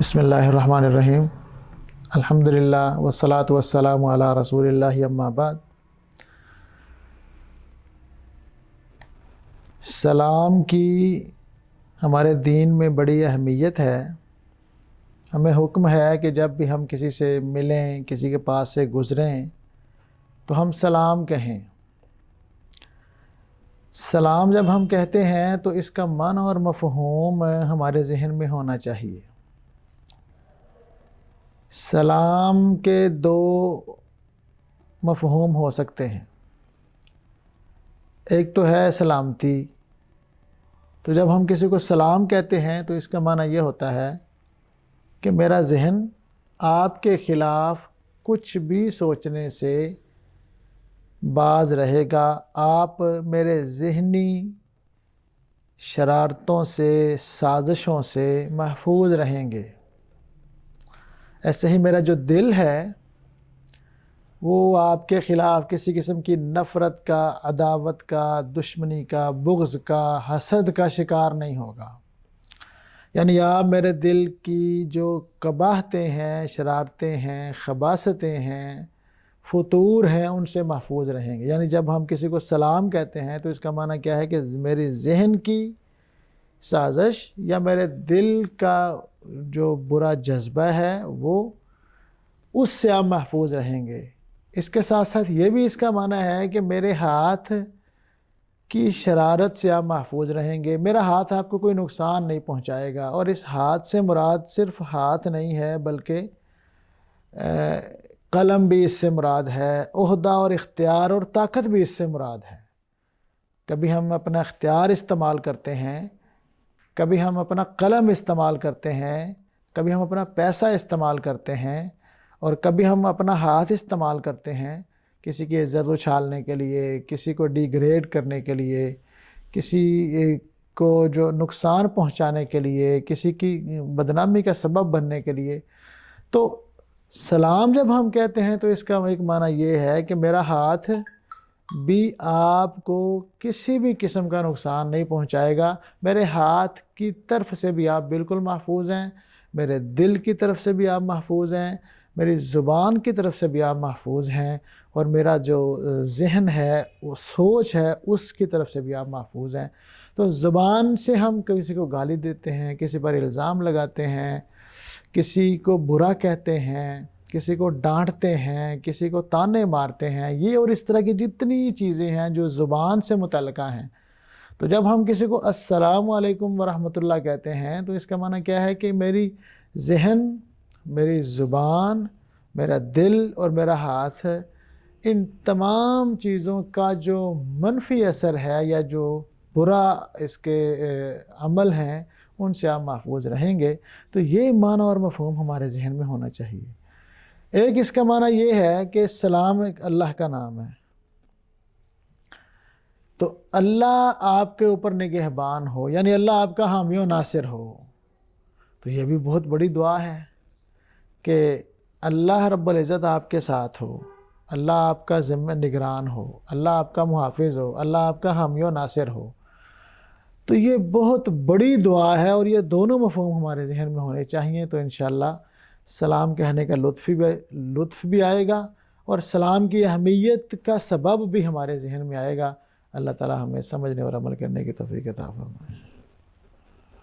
بسم اللہ الرحمن الرحیم الحمدللہ والصلاة والسلام علی رسول اللہ اما بعد۔ سلام کی ہمارے دین میں بڑی اہمیت ہے۔ ہمیں حکم ہے کہ جب بھی ہم کسی سے ملیں، کسی کے پاس سے گزریں تو ہم سلام کہیں۔ سلام جب ہم کہتے ہیں تو اس کا معنی اور مفہوم ہمارے ذہن میں ہونا چاہیے۔ سلام کے دو مفہوم ہو سکتے ہیں۔ ایک تو ہے سلامتی، تو جب ہم کسی کو سلام کہتے ہیں تو اس کا معنی یہ ہوتا ہے کہ میرا ذہن آپ کے خلاف کچھ بھی سوچنے سے باز رہے گا، آپ میرے ذہنی شرارتوں سے، سازشوں سے محفوظ رہیں گے۔ ایسے ہی میرا جو دل ہے وہ آپ کے خلاف کسی قسم کی نفرت کا، عداوت کا، دشمنی کا، بغض کا، حسد کا شکار نہیں ہوگا۔ یعنی آپ میرے دل کی جو قباحتیں ہیں، شرارتیں ہیں، خباثتیں ہیں، فتور ہیں، ان سے محفوظ رہیں گے۔ یعنی جب ہم کسی کو سلام کہتے ہیں تو اس کا معنی کیا ہے کہ میری ذہن کی سازش یا میرے دل کا جو برا جذبہ ہے وہ اس سے آپ محفوظ رہیں گے۔ اس کے ساتھ ساتھ یہ بھی اس کا معنی ہے کہ میرے ہاتھ کی شرارت سے آپ محفوظ رہیں گے۔ میرا ہاتھ آپ کو کوئی نقصان نہیں پہنچائے گا، اور اس ہاتھ سے مراد صرف ہاتھ نہیں ہے بلکہ قلم بھی اس سے مراد ہے، عہدہ اور اختیار اور طاقت بھی اس سے مراد ہے۔ کبھی ہم اپنا اختیار استعمال کرتے ہیں، کبھی ہم اپنا قلم استعمال کرتے ہیں، کبھی ہم اپنا پیسہ استعمال کرتے ہیں، اور کبھی ہم اپنا ہاتھ استعمال کرتے ہیں کسی کی عزت اچھالنے کے لیے، کسی کو ڈیگریڈ کرنے کے لیے، کسی کو جو نقصان پہنچانے کے لیے، کسی کی بدنامی کا سبب بننے کے لیے۔ تو سلام جب ہم کہتے ہیں تو اس کا ایک معنی یہ ہے کہ میرا ہاتھ بھی آپ کو کسی بھی قسم کا نقصان نہیں پہنچائے گا، میرے ہاتھ کی طرف سے بھی آپ بالکل محفوظ ہیں، میرے دل کی طرف سے بھی آپ محفوظ ہیں، میری زبان کی طرف سے بھی آپ محفوظ ہیں، اور میرا جو ذہن ہے، وہ سوچ ہے، اس کی طرف سے بھی آپ محفوظ ہیں۔ تو زبان سے ہم کسی کو گالی دیتے ہیں، کسی پر الزام لگاتے ہیں، کسی کو برا کہتے ہیں، کسی کو ڈانٹتے ہیں، کسی کو تانے مارتے ہیں، یہ اور اس طرح کی جتنی چیزیں ہیں جو زبان سے متعلقہ ہیں۔ تو جب ہم کسی کو السلام علیکم ورحمۃ اللہ کہتے ہیں تو اس کا معنی کیا ہے کہ میری ذہن، میری زبان، میرا دل اور میرا ہاتھ، ان تمام چیزوں کا جو منفی اثر ہے یا جو برا اس کے عمل ہیں ان سے آپ محفوظ رہیں گے۔ تو یہ معنی اور مفہوم ہمارے ذہن میں ہونا چاہیے۔ ایک اس کا معنی یہ ہے کہ سلام ایک اللہ کا نام ہے، تو اللہ آپ کے اوپر نگہبان ہو، یعنی اللہ آپ کا حامی و ناصر ہو۔ تو یہ بھی بہت بڑی دعا ہے کہ اللہ رب العزت آپ کے ساتھ ہو، اللہ آپ کا ذمہ نگران ہو، اللہ آپ کا محافظ ہو، اللہ آپ کا حامی و ناصر ہو۔ تو یہ بہت بڑی دعا ہے، اور یہ دونوں مفہوم ہمارے ذہن میں ہونے چاہیے۔ تو انشاءاللہ سلام کہنے کا لطف بھی آئے گا، اور سلام کی اہمیت کا سبب بھی ہمارے ذہن میں آئے گا۔ اللہ تعالی ہمیں سمجھنے اور عمل کرنے کی توفیق عطا فرمائے۔